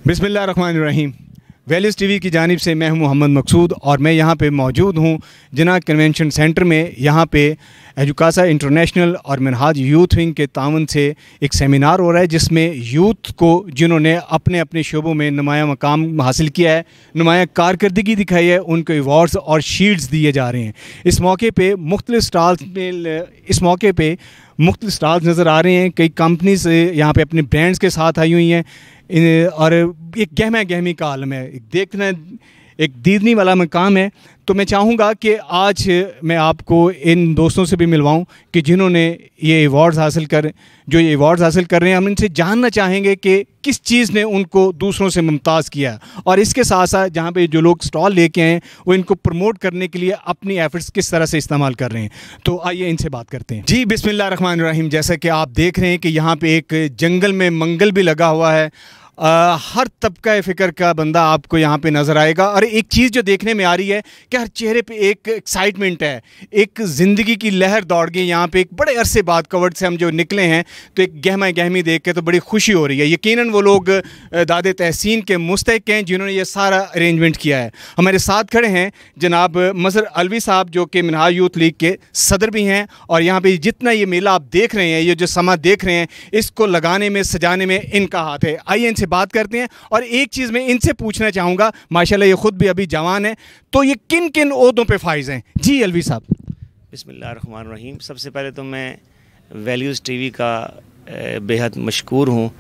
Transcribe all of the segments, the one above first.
बिस्मिल्लाहिर्रहमानिर्रहीम। Values TV की जानिब से मैं हूं मोहम्मद मकसूद और मैं यहां पे मौजूद हूं जिना कन्वेंशन सेंटर में। यहां पे एजुकासा इंटरनेशनल और मिनहाज यूथ विंग के तावन से एक सेमिनार हो रहा है जिसमें यूथ को जिन्होंने अपने अपने शोबों में नुमाया मकाम हासिल किया है, नुमाया कारकर्दगी दिखाई है, उनको अवार्ड्स और शील्ड्स दिए जा रहे हैं। इस मौके पे मुख्तलिफ स्टॉल्स नज़र आ रहे हैं। कई कंपनीज यहाँ पे अपने ब्रांड्स के साथ आई हुई हैं और एक गहमा गहमी का आलम है, देखना एक दीदनी वाला मकाम है। तो मैं चाहूँगा कि आज मैं आपको इन दोस्तों से भी मिलवाऊँ कि जिन्होंने ये अवार्ड्स हासिल कर रहे हैं। हम इनसे जानना चाहेंगे कि किस चीज़ ने उनको दूसरों से मुमताज़ किया और इसके साथ साथ जहाँ पे जो लोग स्टॉल लेके आए वो इनको प्रमोट करने के लिए अपनी एफर्ट्स किस तरह से इस्तेमाल कर रहे हैं। तो आइए इनसे बात करते हैं। जी बिस्मिल्लाहिर्रहमानिर्रहीम। जैसा कि आप देख रहे हैं कि यहाँ पे एक जंगल में मंगल भी लगा हुआ है। हर तबका फ़िक्र का बंदा आपको यहाँ पे नज़र आएगा और एक चीज़ जो देखने में आ रही है कि हर चेहरे पे एक एक्साइटमेंट है, एक ज़िंदगी की लहर दौड़ गई यहाँ पे। एक बड़े अरसे बाद कवर्ड से हम जो निकले हैं तो एक गहमा गहमी देख के तो बड़ी खुशी हो रही है। यकीनन वो लोग दादे तहसीन के मुस्तहिक हैं जिन्होंने ये सारा अरेंजमेंट किया है। हमारे साथ खड़े हैं जनाब मज़हर अलवी साहब जो कि मिनहाज यूथ लीग के सदर भी हैं और यहाँ पर जितना ये मेला आप देख रहे हैं, ये जो समा देख रहे हैं, इसको लगाने में सजाने में इनका हाथ है। आइए इनसे बात करते हैं और एक चीज़ मैं इनसे पूछना चाहूँगा, माशाल्लाह ये ख़ुद भी अभी जवान है, तो ये किन किन ओहदों पे फाइज हैं? जी अलवी साहब। बिस्मिल्लाहिर्रहमानिर्रहीम। सबसे पहले तो मैं वैल्यूज़ टीवी का बेहद मशकूर हूँ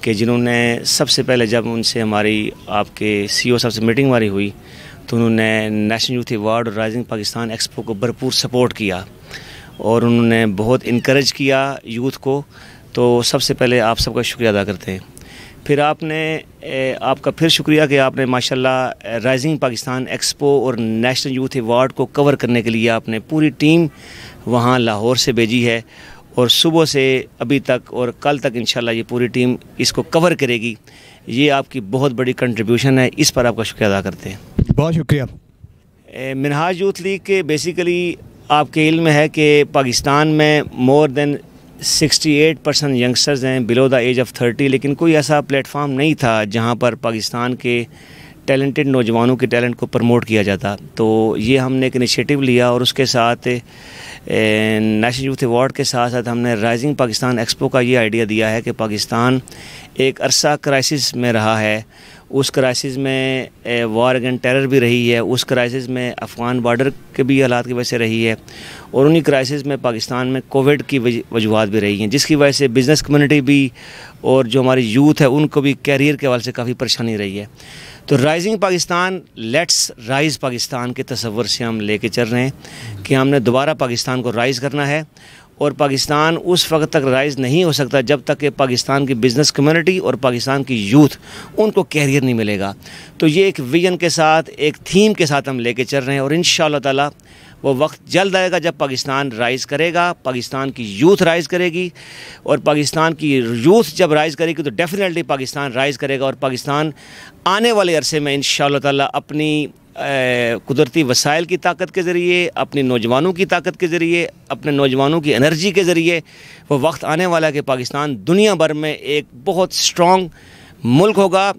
कि जिन्होंने सबसे पहले जब उनसे हमारी आपके CEO साहब से मीटिंग हमारी हुई तो उन्होंने नेशनल यूथ अवार्ड और राइजिंग पाकिस्तान एक्सपो को भरपूर सपोर्ट किया और उन्होंने बहुत इनकरेज किया यूथ को। तो सबसे पहले आप सबका शुक्रिया अदा करते हैं। फिर आपका फिर शुक्रिया कि आपने माशाल्लाह राइजिंग पाकिस्तान एक्सपो और नेशनल यूथ अवार्ड को कवर करने के लिए आपने पूरी टीम वहाँ लाहौर से भेजी है और सुबह से अभी तक और कल तक इंशाल्लाह ये पूरी टीम इसको कवर करेगी। ये आपकी बहुत बड़ी कंट्रीब्यूशन है, इस पर आपका शुक्रिया अदा करते हैं। बहुत शुक्रिया। मिनहाज यूथ लीग के बेसिकली आपके इल्म है कि पाकिस्तान में मोर देन 68% यंगस्टर्स हैं बिलो द एज ऑफ 30, लेकिन कोई ऐसा प्लेटफॉर्म नहीं था जहां पर पाकिस्तान के टैलेंटेड नौजवानों के टैलेंट को प्रमोट किया जाता। तो ये हमने एक इनिशिएटिव लिया और उसके साथ नेशनल यूथ अवार्ड के साथ साथ हमने राइजिंग पाकिस्तान एक्सपो का ये आइडिया दिया है कि पाकिस्तान एक अरसा क्राइसिस में रहा है। उस क्राइसिस में वार अगेंस्ट टेरर भी रही है, उस क्राइसिस में अफ़गान बॉर्डर के भी हालात की वजह से रही है और उन्हीं क्राइसिस में पाकिस्तान में कोविड की वजूहात भी रही हैं, जिसकी वजह से बिज़नेस कम्युनिटी भी और जो हमारी यूथ है उनको भी कैरियर के हवाले से काफ़ी परेशानी रही है। तो rising Pakistan, let's rise Pakistan के तसव्वुर से हम लेके चल रहे हैं कि हमने दोबारा पाकिस्तान को राइज़ करना है और पाकिस्तान उस वक्त तक राइज़ नहीं हो सकता जब तक कि पाकिस्तान की बिज़नेस कम्युनिटी और पाकिस्तान की यूथ उनको कैरियर नहीं मिलेगा। तो ये एक विजन के साथ, एक थीम के साथ हम लेके चल रहे हैं और इंशाअल्लाह ताला वो वक्त जल्द आएगा जब पाकिस्तान राइज़ करेगा, पाकिस्तान की यूथ राइज़ करेगी और पाकिस्तान की यूथ जब राइज़ करेगी तो डेफिनेटली पाकिस्तान राइज़ करेगा और पाकिस्तान आने वाले अरसे में इंशाअल्लाह ताला अपनी कुदरती वसाइल की ताकत के ज़रिए, अपने नौजवानों की ताकत के ज़रिए, अपने नौजवानों की एनर्जी के ज़रिए वो वक्त आने वाला है कि पाकिस्तान दुनिया भर में एक बहुत स्ट्रॉन्ग मुल्क होगा।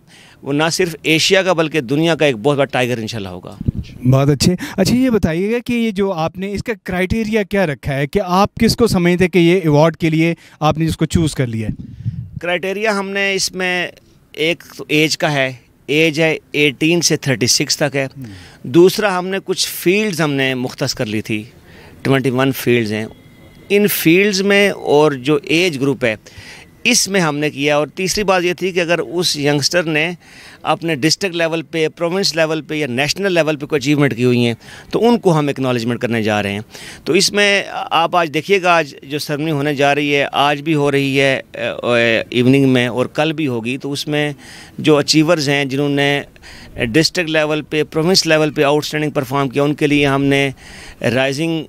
वो ना सिर्फ एशिया का बल्कि दुनिया का एक बहुत बड़ा टाइगर इंशाल्लाह होगा। बहुत अच्छे। अच्छा ये बताइएगा कि ये जो आपने इसका क्राइटेरिया क्या रखा है कि आप किसको समझते कि ये अवार्ड के लिए आपने जिसको चूज़ कर लिया है? क्राइटेरिया हमने इसमें एक तो एज का है, एज है 18 से 36 तक है। दूसरा हमने कुछ फील्ड्स हमने मुख्तस कर ली थी, 21 फील्ड्स हैं। इन फील्ड्स में और जो एज ग्रुप है इसमें हमने किया। और तीसरी बात ये थी कि अगर उस यंगस्टर ने अपने डिस्ट्रिक्ट लेवल पे, प्रोविंस लेवल पे या नेशनल लेवल पे कोई अचीवमेंट की हुई हैं तो उनको हम एक्नॉलेजमेंट करने जा रहे हैं। तो इसमें आप आज देखिएगा, आज जो सेरेमनी होने जा रही है, आज भी हो रही है इवनिंग में और कल भी होगी। तो उसमें जो अचीवर्स हैं जिन्होंने डिस्ट्रिक्ट लेवल पे, प्रोविंस लेवल पे आउटस्टैंडिंग परफॉर्म किया, उनके लिए हमने राइजिंग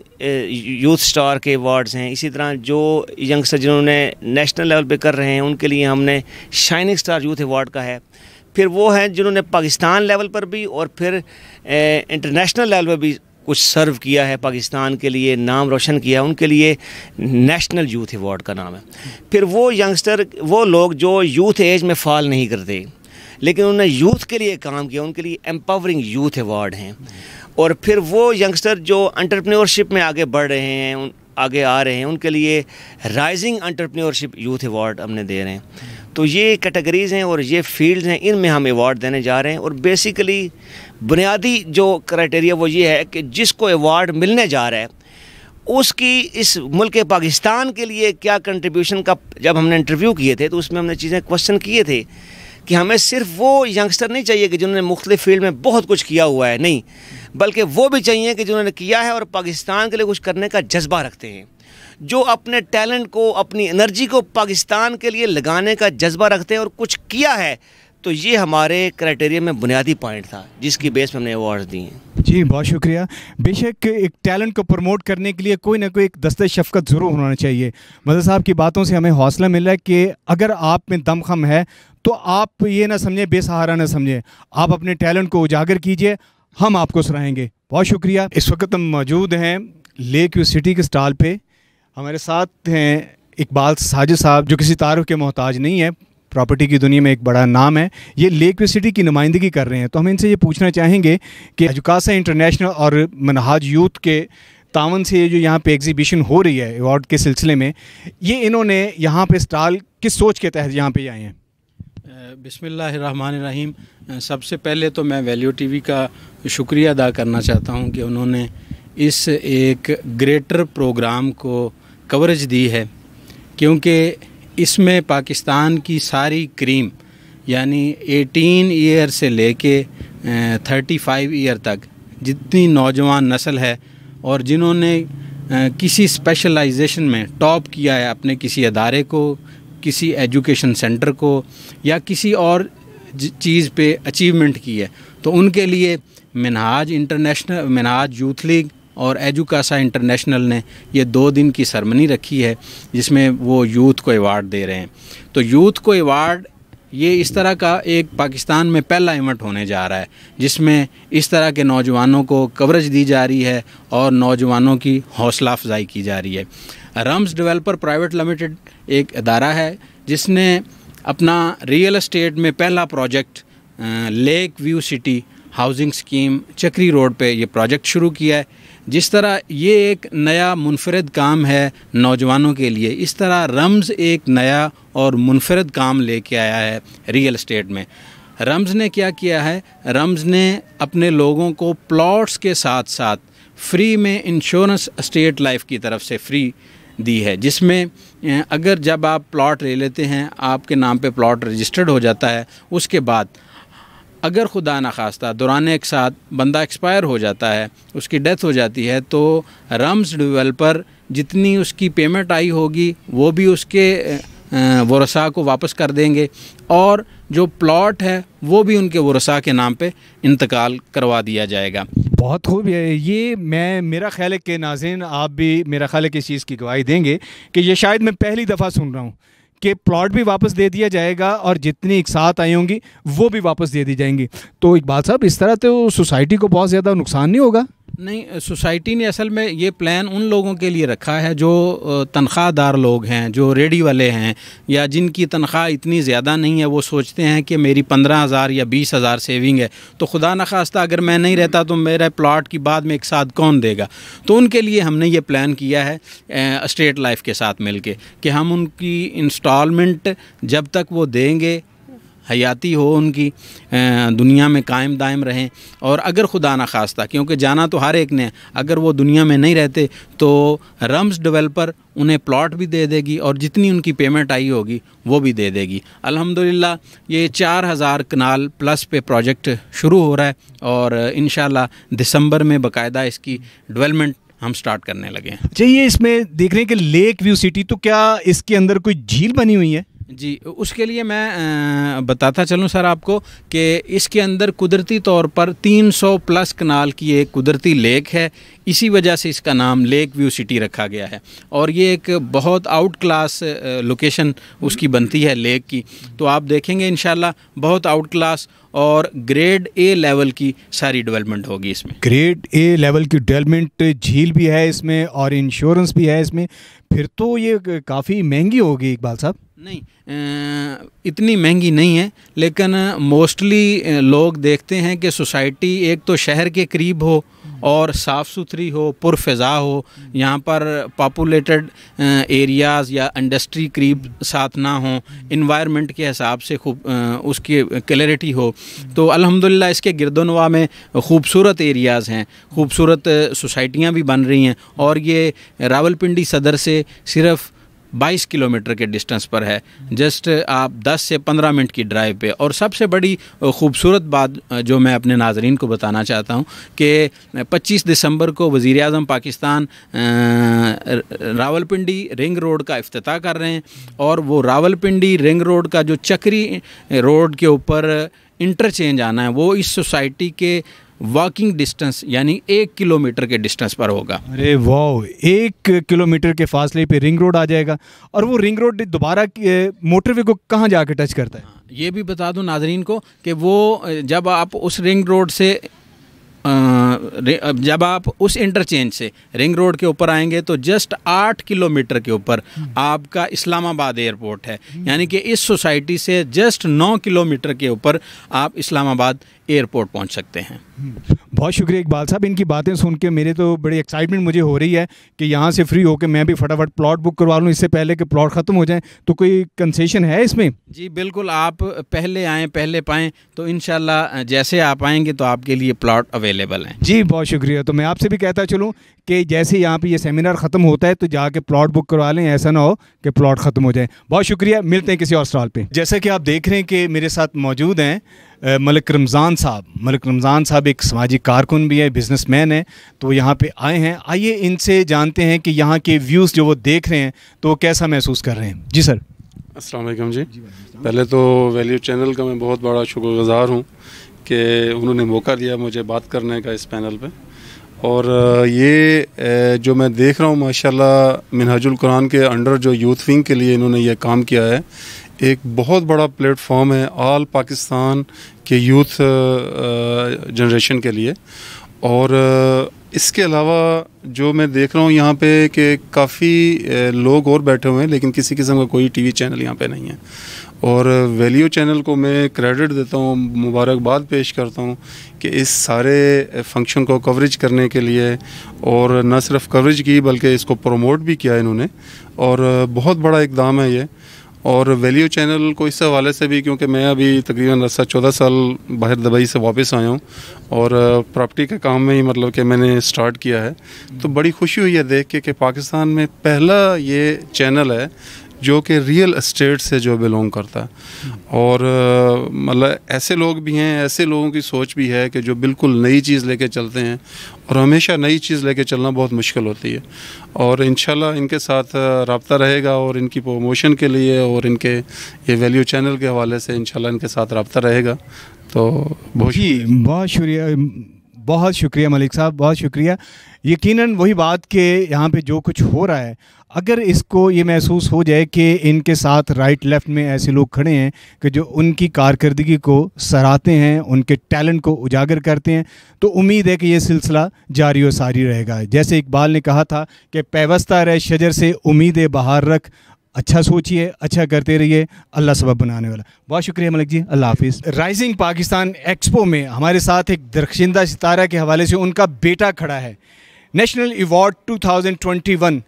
यूथ स्टार के अवार्ड्स हैं। इसी तरह जो यंगस्टर जिन्होंने नेशनल लेवल पे कर रहे हैं उनके लिए हमने शाइनिंग स्टार यूथ अवार्ड का है। फिर वो हैं जिन्होंने पाकिस्तान लेवल पर भी और फिर इंटरनेशनल लेवल पर भी कुछ सर्व किया है, पाकिस्तान के लिए नाम रोशन किया है, उनके लिए नेशनल यूथ अवार्ड का नाम है। फिर वो यंगस्टर, वो लोग जो यूथ एज में फॉल नहीं करते, लेकिन उन्होंने यूथ के लिए काम किया, उनके लिए एम्पावरिंग यूथ अवार्ड हैं। और फिर वो यंगस्टर जो एंटरप्रेन्योरशिप में आगे बढ़ रहे हैं, आगे आ रहे हैं, उनके लिए राइजिंग एंटरप्रेन्योरशिप यूथ अवार्ड हमने दे रहे हैं। तो ये कैटेगरीज़ हैं और ये फील्ड्स हैं, इनमें हम अवार्ड देने जा रहे हैं। और बेसिकली बुनियादी जो क्राइटेरिया वो ये है कि जिसको अवार्ड मिलने जा रहा है उसकी इस मुल्क पाकिस्तान के लिए क्या कंट्रीब्यूशन का, जब हमने इंटरव्यू किए थे तो उसमें हमने चीज़ें क्वेश्चन किए थे कि हमें सिर्फ वो यंगस्टर नहीं चाहिए कि जिन्होंने मुख्तलिफ फील्ड में बहुत कुछ किया हुआ है, नहीं, बल्कि वो भी चाहिए कि जिन्होंने किया है और पाकिस्तान के लिए कुछ करने का जज्बा रखते हैं, जो अपने टैलेंट को, अपनी एनर्जी को पाकिस्तान के लिए लगाने का जज्बा रखते हैं और कुछ किया है। तो ये हमारे क्राइटेरिया में बुनियादी पॉइंट था जिसकी बेस पर हमने अवार्ड्स दिए हैं। जी बहुत शुक्रिया। बेशक एक टैलेंट को प्रमोट करने के लिए कोई ना कोई एक दस्ते शफ़क़त ज़रूर होना चाहिए। मदद साहब की बातों से हमें हौसला मिल रहा है कि अगर आप में दमख़म है तो आप ये ना समझें, बेसहारा ना समझें, आप अपने टैलेंट को उजागर कीजिए, हम आपको सराहेंगे। बहुत शुक्रिया। इस वक्त हम मौजूद हैं लेक व्यू सिटी के स्टॉल पे। हमारे साथ हैं इकबाल साजिद साहब जो किसी तारुफ के मोहताज नहीं है, प्रॉपर्टी की दुनिया में एक बड़ा नाम है। ये लेक व्यू सिटी की नुमाइंदगी कर रहे हैं। तो हम इनसे ये पूछना चाहेंगे कि एजुकासा इंटरनेशनल और मनहाज यूथ के तावन से जो यहाँ पे एग्जीबिशन हो रही है अवार्ड के सिलसिले में, ये इन्होंने यहाँ पे स्टॉल किस सोच के तहत यहाँ पे आए हैं? बिस्मिल्लाहिर्रहमानिर्रहीम। सबसे पहले तो मैं वैल्यू टीवी का शुक्रिया अदा करना चाहता हूँ कि उन्होंने इस एक ग्रेटर प्रोग्राम को कवरेज दी है, क्योंकि इसमें पाकिस्तान की सारी क्रीम यानी 18 ईयर से लेके 35 ईयर तक जितनी नौजवान नस्ल है और जिन्होंने किसी स्पेशलाइजेशन में टॉप किया है अपने किसी अदारे को, किसी एजुकेशन सेंटर को या किसी और चीज़ पे अचीवमेंट की है, तो उनके लिए मनहाज इंटरनेशनल, मनहाज यूथ लीग और एजुकासा इंटरनेशनल ने ये 2 दिन की सरमनी रखी है जिसमें वो यूथ को अवार्ड दे रहे हैं। तो यूथ को अवार्ड ये इस तरह का एक पाकिस्तान में पहला इवेंट होने जा रहा है जिसमें इस तरह के नौजवानों को कवरेज दी जा रही है और नौजवानों की हौसला अफजाई की जा रही है। रम्स डेवलपर प्राइवेट लिमिटेड एक अदारा है जिसने अपना रियल एस्टेट में पहला project lake view city housing scheme चक्री रोड पे ये प्रोजेक्ट शुरू किया है। जिस तरह ये एक नया मुनफरद काम है नौजवानों के लिए, इस तरह रम्स एक नया और मुनफरद काम लेके आया है रियल एस्टेट में। रम्स ने क्या किया है, रम्स ने अपने लोगों को प्लॉट्स के साथ साथ फ्री में इंश्योरेंस एस्टेट लाइफ की तरफ से फ्री दी है, जिसमें अगर जब आप प्लॉट ले लेते हैं, आपके नाम पे प्लॉट रजिस्टर्ड हो जाता है, उसके बाद अगर खुदा न खास्ता दौरान एक साथ बंदा एक्सपायर हो जाता है, उसकी डेथ हो जाती है, तो रम्स डेवलपर जितनी उसकी पेमेंट आई होगी वो भी उसके वरसा को वापस कर देंगे और जो प्लॉट है वो भी उनके वरसा के नाम पे इंतकाल करवा दिया जाएगा। बहुत खूब है ये। मेरा ख्याल है कि नाज़रीन आप भी मेरा ख्याल है कि इस चीज़ की गवाही देंगे कि ये शायद मैं पहली दफ़ा सुन रहा हूँ कि प्लॉट भी वापस दे दिया जाएगा और जितनी एक साथ आई होंगी वो भी वापस दे दी जाएंगी। तो इकबाल साहब, इस तरह तो सोसाइटी को बहुत ज़्यादा नुकसान नहीं होगा? नहीं, सोसाइटी ने असल में ये प्लान उन लोगों के लिए रखा है जो तनख्वाहदार लोग हैं, जो रेडी वाले हैं या जिनकी तनख्वाह इतनी ज़्यादा नहीं है। वो सोचते हैं कि मेरी 15,000 या 20,000 सेविंग है, तो खुदा न खास्ता अगर मैं नहीं रहता तो मेरा प्लॉट की बाद में एक साथ कौन देगा। तो उनके लिए हमने ये प्लान किया है स्टेट लाइफ के साथ मिलके कि हम उनकी इंस्टॉलमेंट जब तक वो देंगे, हयाती हो उनकी, दुनिया में कायम दायम रहें। और अगर खुदा न खास्ता, क्योंकि जाना तो हर एक ने, अगर वो दुनिया में नहीं रहते तो रम्स डेवलपर उन्हें प्लॉट भी दे देगी और जितनी उनकी पेमेंट आई होगी वो भी दे देगी। अल्हम्दुलिल्लाह ये 4,000 कनाल प्लस पे प्रोजेक्ट शुरू हो रहा है और इंशाल्लाह दिसंबर में बाकायदा इसकी डेवलपमेंट हम स्टार्ट करने लगे हैं। चाहिए इसमें देख रहे हैं कि लेक व्यू सिटी, तो क्या इसके अंदर कोई झील बनी हुई है? जी, उसके लिए मैं बताता चलूँ सर आपको कि इसके अंदर कुदरती तौर पर 300 प्लस कनाल की एक कुदरती लेक है। इसी वजह से इसका नाम लेक व्यू सिटी रखा गया है और ये एक बहुत आउट क्लास लोकेशन उसकी बनती है लेक की। तो आप देखेंगे इंशाल्लाह बहुत आउट क्लास और ग्रेड ए लेवल की सारी डेवलपमेंट होगी इसमें। ग्रेड ए लेवल की डेवलपमेंट, झील भी है इसमें और इंश्योरेंस भी है इसमें, फिर तो ये काफ़ी महंगी होगी इकबाल साहब। नहीं, इतनी महंगी नहीं है, लेकिन मोस्टली लोग देखते हैं कि सोसाइटी एक तो शहर के करीब हो और साफ़ सुथरी हो, पुरफ़िज़ा हो, यहाँ पर पॉपुलेटेड एरियाज़ या इंडस्ट्री करीब साथ ना हो, इन्वायरमेंट के हिसाब से खूब उसकी क्लैरिटी हो। तो अल्हम्दुलिल्लाह इसके गिरदोनवा में खूबसूरत एरियाज़ हैं, खूबसूरत सोसाइटियाँ भी बन रही हैं, और ये रावलपिंडी सदर से सिर्फ़ 22 किलोमीटर के डिस्टेंस पर है, जस्ट आप 10 से 15 मिनट की ड्राइव पे। और सबसे बड़ी खूबसूरत बात जो मैं अपने नाज़रीन को बताना चाहता हूँ कि 25 दिसंबर को वज़ीर आज़म पाकिस्तान रावलपिंडी रिंग रोड का इफ्तिताह कर रहे हैं, और वो रावलपिंडी रिंग रोड का जो चक्री रोड के ऊपर इंटरचेंज आना है वो इस सोसाइटी के वॉकिंग डिस्टेंस यानी 1 किलोमीटर के डिस्टेंस पर होगा। अरे वाह, 1 किलोमीटर के फासले पे रिंग रोड आ जाएगा। और वो रिंग रोड दोबारा मोटरवे को कहाँ जाके टच करता है? ये भी बता दूं नाजरीन को कि वो जब आप उस रिंग रोड से जब आप उस इंटरचेंज से रिंग रोड के ऊपर आएंगे तो जस्ट 8 किलोमीटर के ऊपर आपका इस्लामाबाद एयरपोर्ट है, यानी कि इस सोसाइटी से जस्ट 9 किलोमीटर के ऊपर आप इस्लामाबाद एयरपोर्ट पहुंच सकते हैं। बहुत शुक्रिया इकबाल साहब, इनकी बातें सुन के मेरे तो बड़ी एक्साइटमेंट मुझे हो रही है कि यहाँ से फ्री होकर मैं भी फटाफट प्लॉट बुक करवा लूँ इससे पहले कि प्लॉट ख़त्म हो जाए। तो कोई कंसेशन है इसमें? जी बिल्कुल, आप पहले आएँ पहले पाएँ, तो इंशाल्लाह जैसे आप आएंगे तो आपके लिए प्लॉट अवेलेबल हैं। जी बहुत शुक्रिया। तो मैं आपसे भी कहता चलूँ कि जैसे यहाँ पे ये सेमिनार ख़त्म होता है तो जाके प्लॉट बुक करवा लें, ऐसा ना हो कि प्लॉट ख़त्म हो जाए। बहुत शुक्रिया, मिलते हैं किसी और स्टॉल पे। जैसा कि आप देख रहे हैं कि मेरे साथ मौजूद हैं मलिक रमज़ान साहब। मलिक रमज़ान साहब एक समाजी कारकुन भी है, बिजनेसमैन है, तो यहाँ पे आए हैं। आइए इनसे जानते हैं कि यहाँ के व्यूज़ जो वो देख रहे हैं तो वो कैसा महसूस कर रहे हैं। जी सर। अस्सलाम वालेकुम जी। पहले तो वैल्यू चैनल का मैं बहुत बड़ा शुक्रगुज़ार हूँ कि उन्होंने मौका दिया मुझे बात करने का इस पैनल पे। और ये जो मैं देख रहा हूँ माशाल्लाह मिनहाजुल कुरान के अंडर जो यूथ विंग के लिए इन्होंने ये काम किया है, एक बहुत बड़ा प्लेटफॉर्म है ऑल पाकिस्तान के यूथ जनरेशन के लिए। और इसके अलावा जो मैं देख रहा हूँ यहाँ पे कि काफ़ी लोग और बैठे हुए हैं लेकिन किसी किस्म का कोई टीवी चैनल यहाँ पे नहीं है। और वैल्यू चैनल को मैं क्रेडिट देता हूँ, मुबारकबाद पेश करता हूँ कि इस सारे फंक्शन को कवरेज करने के लिए, और न सिर्फ कवरेज की बल्कि इसको प्रमोट भी किया इन्होंने, और बहुत बड़ा इकदाम है ये। और वैल्यू चैनल को इस हवाले से भी, क्योंकि मैं अभी तकरीबन 14 साल बाहर दुबई से वापस आया हूँ और प्रॉपर्टी के काम में ही मतलब कि मैंने स्टार्ट किया है, तो बड़ी खुशी हुई है देख के कि पाकिस्तान में पहला ये चैनल है जो कि रियल एस्टेट से जो बिलोंग करता है। और मतलब ऐसे लोग भी हैं, ऐसे लोगों की सोच भी है कि जो बिल्कुल नई चीज़ लेके चलते हैं, और हमेशा नई चीज़ लेके चलना बहुत मुश्किल होती है। और इंशाल्लाह इनके साथ रब्ता रहेगा और इनकी प्रमोशन के लिए और इनके ये वैल्यू चैनल के हवाले से इंशाल्लाह इनके साथ रब्ता रहेगा। तो बहुत शुक्रिया मलिक साहब, बहुत शुक्रिया। यकीनन वही बात कि यहाँ पे जो कुछ हो रहा है, अगर इसको ये महसूस हो जाए कि इनके साथ राइट लेफ़्ट में ऐसे लोग खड़े हैं कि जो उनकी कारकर्दगी को सराहते हैं, उनके टैलेंट को उजागर करते हैं, तो उम्मीद है कि ये सिलसिला जारी और सारी रहेगा। जैसे इकबाल ने कहा था कि पैवस्ता रहे शजर से उम्मीद बहार रख, अच्छा सोचिए, अच्छा करते रहिए, अल्लाह सबब बनाने वाला। बहुत शुक्रिया मलिक जी, अल्लाह हाफिज़। राइजिंग पाकिस्तान एक्सपो में हमारे साथ एक दरख्शिंदा सितारा के हवाले से उनका बेटा खड़ा है। नेशनल अवार्ड 2021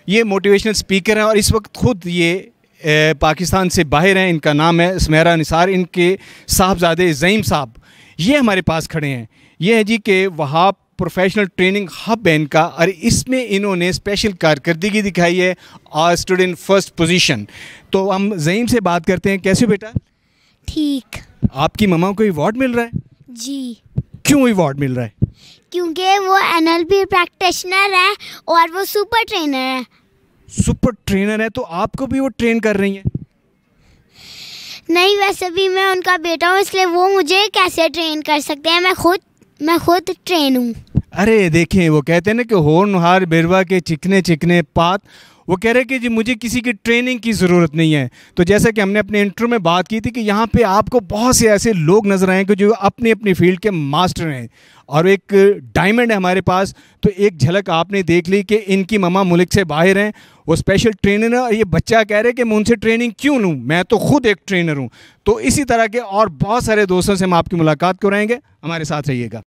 ये मोटिवेशनल स्पीकर हैं और इस वक्त ख़ुद ये पाकिस्तान से बाहर हैं। इनका नाम है सुमेरा निसार। इनके साहबजादे ज़ईम साहब ये हमारे पास खड़े हैं। ये है जी कि वहाब प्रोफेशनल ट्रेनिंग हब है इनका, और इसमें इन्होंने स्पेशल कारकर्दगी दिखाई है और स्टूडेंट फर्स्ट पोजीशन। तो हम ज़ईम से बात करते हैं। कैसे बेटा? ठीक। आपकी मम्मा को अवार्ड मिल रहा है? जी। क्यों अवार्ड मिल रहा है? क्योंकि वो NLP प्रैक्टिशनर है और वो सुपर ट्रेनर है। सुपर ट्रेनर है तो आपको भी वो ट्रेन कर रही हैं? नहीं, वैसे भी मैं उनका बेटा हूँ, इसलिए वो मुझे कैसे ट्रेन कर सकते हैं? मैं खुद ट्रेन हूँ। अरे देखें, वो कहते हैं ना कि होनहार बिरवा के चिकने चिकने पात, वो कह रहे कि जी मुझे किसी की ट्रेनिंग की ज़रूरत नहीं है। तो जैसा कि हमने अपने इंटरव्यू में बात की थी कि यहाँ पे आपको बहुत से ऐसे लोग नज़र आएंगे जो अपनी अपनी फील्ड के मास्टर हैं और एक डायमंड है हमारे पास। तो एक झलक आपने देख ली कि इनकी ममा मुल्क से बाहर हैं, वो स्पेशल ट्रेनर है और ये बच्चा कह रहे हैं कि मैं उनसे ट्रेनिंग क्यों लूँ, मैं तो खुद एक ट्रेनर हूँ। तो इसी तरह के और बहुत सारे दोस्तों से हम आपकी मुलाकात कराएंगे, हमारे साथ रहिएगा।